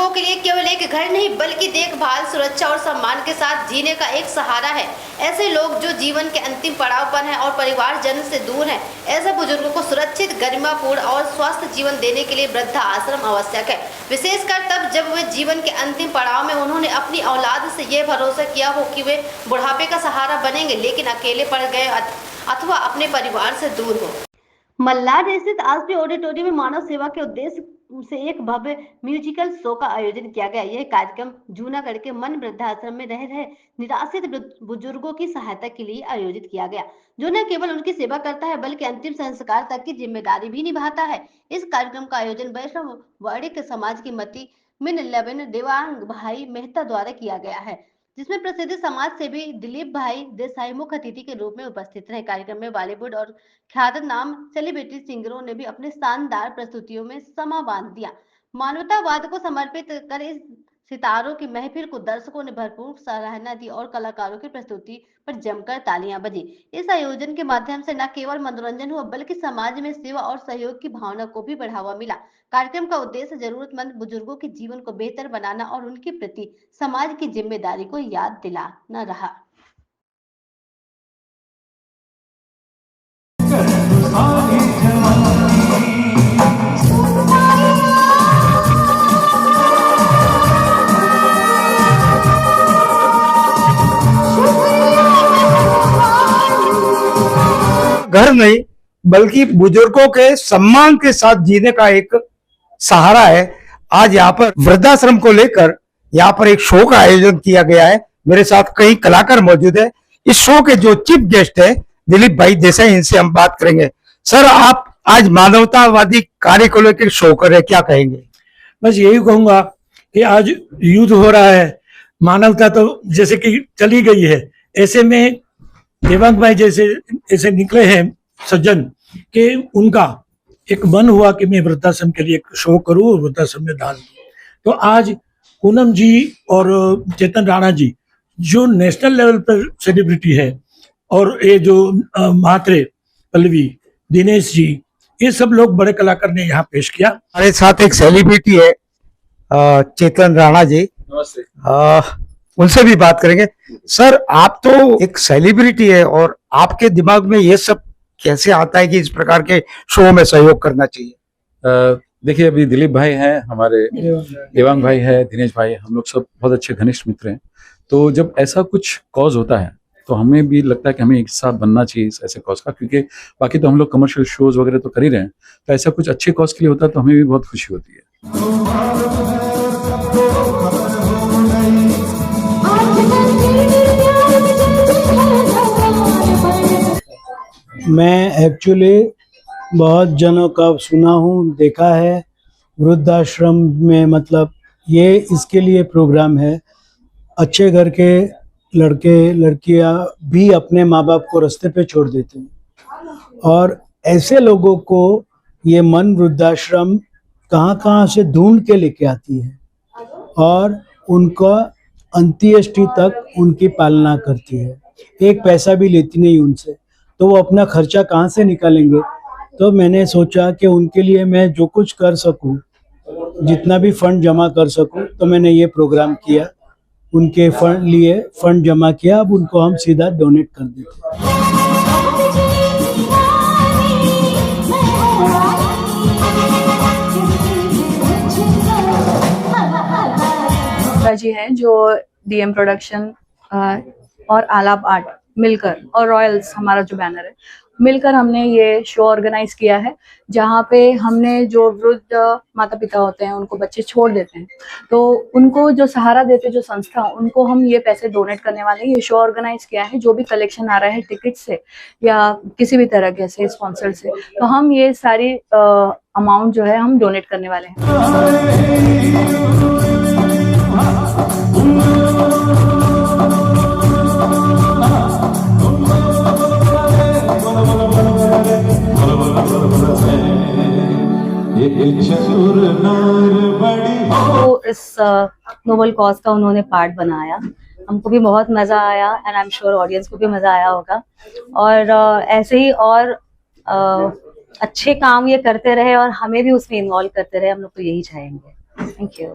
बुजुर्गों के लिए केवल एक घर नहीं बल्कि देखभाल, सुरक्षा और सम्मान के साथ जीने का एक सहारा है। ऐसे लोग जो जीवन के अंतिम पड़ाव पर हैं और परिवारजन से दूर हैं, ऐसे बुजुर्गों को सुरक्षित, गरिमापूर्ण और स्वस्थ जीवन देने के लिए वृद्धा आश्रम आवश्यक है। विशेषकर तब जब वे जीवन के अंतिम पड़ाव में उन्होंने अपनी औलाद से ये भरोसा किया हो कि वे बुढ़ापे का सहारा बनेंगे, लेकिन अकेले पड़ गए अथवा अपने परिवार से दूर हो। मल्लाड स्थित आसपी ऑडिटोरियम में मानव सेवा के उद्देश्य से एक भव्य म्यूजिकल शो का आयोजन किया गया। यह कार्यक्रम जूनागढ़ के मन वृद्धाश्रम में रह रहे निराश्रित बुजुर्गों की सहायता के लिए आयोजित किया गया, जो न केवल उनकी सेवा करता है बल्कि अंतिम संस्कार तक की जिम्मेदारी भी निभाता है। इस कार्यक्रम का आयोजन वैष्णव वाड़िक समाज की मती मिन देवांग भाई मेहता द्वारा किया गया है, जिसमें प्रसिद्ध समाज सेवी दिलीप भाई देसाई मुख्य अतिथि के रूप में उपस्थित रहे। कार्यक्रम में बॉलीवुड और ख्यातनाम सेलिब्रिटी सिंगरों ने भी अपने शानदार प्रस्तुतियों में समा बांध दिया। मानवतावाद को समर्पित कर इस सितारों की महफिल को दर्शकों ने भरपूर सराहना दी और कलाकारों की प्रस्तुति पर जमकर तालियां बजी। इस आयोजन के माध्यम से न केवल मनोरंजन हुआ बल्कि समाज में सेवा और सहयोग की भावना को भी बढ़ावा मिला। कार्यक्रम का उद्देश्य जरूरतमंद बुजुर्गों के जीवन को बेहतर बनाना और उनके प्रति समाज की जिम्मेदारी को याद दिलाना रहा। घर नहीं बल्कि बुजुर्गों के सम्मान के साथ जीने का एक सहारा है। आज यहाँ पर वृद्धाश्रम को लेकर यहाँ पर एक शो का आयोजन किया गया है। मेरे साथ कई कलाकार मौजूद है। इस शो के जो चीफ गेस्ट है दिलीप भाई देसाई, इनसे हम बात करेंगे। सर, आप आज मानवतावादी कार्य को लेकर शो कर रहे, क्या कहेंगे? बस यही कहूंगा कि आज युद्ध हो रहा है, मानवता तो जैसे कि चली गई है। ऐसे में देवांग भाई जैसे ऐसे निकले हैं सज्जन कि उनका एक मन हुआ कि मैं वृद्धाश्रम के लिए एक शो करूं और वृद्धाश्रम में दान दूं। तो आज पूनम जी और चेतन राणा जी जो नेशनल लेवल पर सेलिब्रिटी है, और ये जो महात्रे पल्लवी, दिनेश जी, ये सब लोग बड़े कलाकार ने यहाँ पेश किया। हमारे साथ एक सेलिब्रिटी है चेतन राणा जी, उनसे भी बात करेंगे। सर, आप तो एक सेलिब्रिटी है और आपके दिमाग में ये सब कैसे आता है कि इस प्रकार के शो में सहयोग करना चाहिए? देखिए, अभी दिलीप भाई हैं, हमारे देवांग भाई है, दिनेश भाई, हम लोग सब बहुत अच्छे घनिष्ठ मित्र हैं। तो जब ऐसा कुछ कॉज होता है तो हमें भी लगता है कि हमें एक साथ बनना चाहिए ऐसे कॉज का, क्योंकि बाकी तो हम लोग कमर्शियल शोज वगैरह तो कर ही रहे हैं, तो ऐसा कुछ अच्छे कॉज के लिए होता है तो हमें भी बहुत खुशी होती है। मैं एक्चुअली बहुत जनों का सुना हूँ, देखा है। वृद्धाश्रम में मतलब ये इसके लिए प्रोग्राम है, अच्छे घर के लड़के लड़कियां भी अपने माँ बाप को रास्ते पे छोड़ देते हैं, और ऐसे लोगों को ये मन वृद्धाश्रम कहाँ से ढूंढ के लेके आती है और उनका अंत्येष्टि तक उनकी पालना करती है। एक पैसा भी लेती नहीं उनसे, तो वो अपना खर्चा कहाँ से निकालेंगे। तो मैंने सोचा कि उनके लिए मैं जो कुछ कर सकूं, जितना भी फंड जमा कर सकूं, तो मैंने ये प्रोग्राम किया, उनके लिए फंड जमा किया। अब उनको हम सीधा डोनेट कर देते हैं। जी हैं जो डीएम प्रोडक्शन और आलाप आर्ट मिलकर, और रॉयल्स हमारा जो बैनर है, मिलकर हमने ये शो ऑर्गेनाइज किया है, जहाँ पे हमने जो वृद्ध माता पिता होते हैं उनको बच्चे छोड़ देते हैं, तो उनको जो सहारा देते जो संस्था, उनको हम ये पैसे डोनेट करने वाले हैं। ये शो ऑर्गेनाइज किया है, जो भी कलेक्शन आ रहा है टिकट से या किसी भी तरह के से स्पॉन्सर से, तो हम ये सारी अमाउंट जो है हम डोनेट करने वाले हैं। तो इस नोबल कॉज का उन्होंने पार्ट बनाया, हमको भी बहुत मजा आया and I am sure audience को भी मजा आया होगा। और ऐसे ही और अच्छे काम ये करते रहे और हमें भी उसमें इन्वॉल्व करते रहे, हम लोग तो यही चाहेंगे। Thank you.